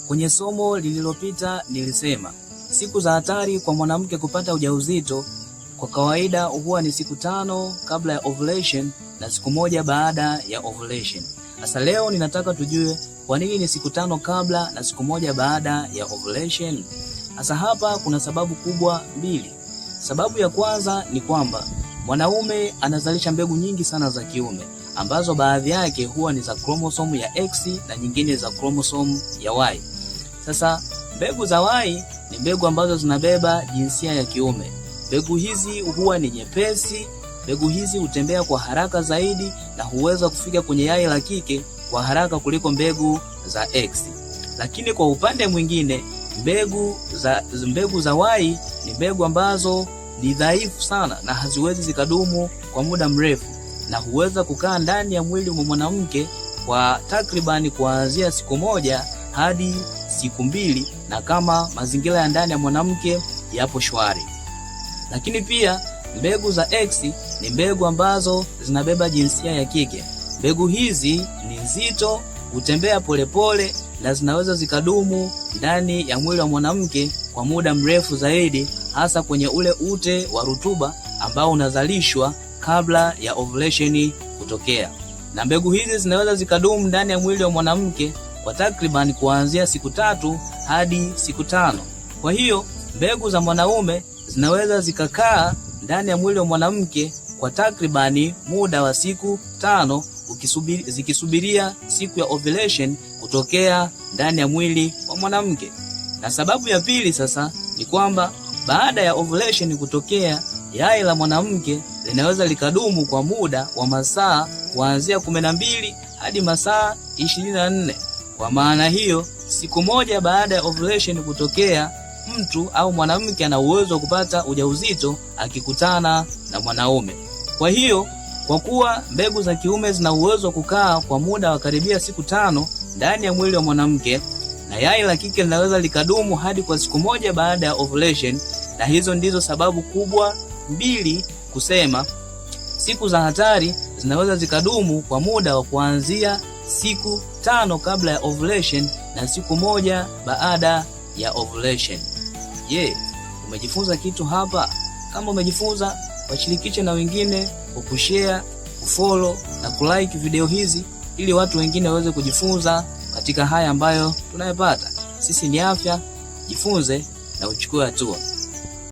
Kwenye somo lililopita nilisema siku za hatari kwa mwanamke kupata ujauzito kwa kawaida huwa ni siku 5 kabla ya ovulation na siku 1 baada ya ovulation. Sasa leo ninataka tujue kwa nini ni siku 5 kabla na siku 1 baada ya ovulation. Sasa hapa kuna sababu kubwa 2. Sababu ya kwanza ni kwamba mwanaume anazalisha mbegu nyingi sana za kiume ambazo baadhi yake huwa ni za chromosome ya X na nyingine za chromosome ya Y. Sasa mbegu za Y ni mbegu ambazo zinabeba jinsia ya kiume. Mbegu hizi huwa ni nyepesi, mbegu hizi hutembea kwa haraka zaidi na huweza kufika kwenye yai la kike kwa haraka kuliko mbegu za X. Lakini kwa upande mwingine, mbegu za Y ni mbegu ambazo ni dhaifu sana na haziwezi zikadumu kwa muda mrefu na huweza kukaa ndani ya mwili wa mwanamke kwa takribani kuanzia siku 1 hadi siku 2 na kama mazingira ya ndani ya mwanamke yapo shwari. Lakini pia mbegu za X ni mbegu ambazo zinabeba jinsia ya kike. Mbegu hizi ni nzito, hutembea polepole na zinaweza zikadumu ndani ya mwili wa mwanamke kwa muda mrefu zaidi, hasa kwenye ule ute wa rutuba ambao unazalishwa kabla ya ovulation kutokea. Na mbegu hizi zinaweza zikadumu ndani ya mwili wa mwanamke kwa takriban kuanzia siku 3 hadi siku 5. Kwa hiyo mbegu za mwanaume zinaweza zikakaa ndani ya mwili wa mwanamke kwa takribani muda wa siku 5 zikisubiria siku ya ovulation kutokea ndani ya mwili wa mwanamke. Na sababu ya pili sasa ni kwamba baada ya ovulation kutokea, yai la mwanamke linaweza likadumu kwa muda wa masaa kuanzia 12 hadi masaa 24. Kwa maana hiyo, siku 1 baada ya ovulation kutokea, mtu au mwanamke ana uwezo wa kupata ujauzito akikutana na mwanaume. Kwa hiyo, kwa kuwa mbegu za kiume zina uwezo wa kukaa kwa muda wa karibia siku 5 ndani ya mwili wa mwanamke, na yai la kike linaweza likadumu hadi kwa siku 1 baada ya ovulation, na hizo ndizo sababu kubwa 2 kusema siku za hatari zinaweza zikadumu kwa muda wa kuanzia siku 5 kabla ya ovulation na siku 1 baada ya ovulation. Umejifunza kitu hapa? Kama umejifunza, washirikishe na wengine kwa kushare, kufollow na kulike video hizi ili watu wengine waweze kujifunza katika haya ambayo tunayapata. Sisi ni Afya, jifunze na uchukue hatua.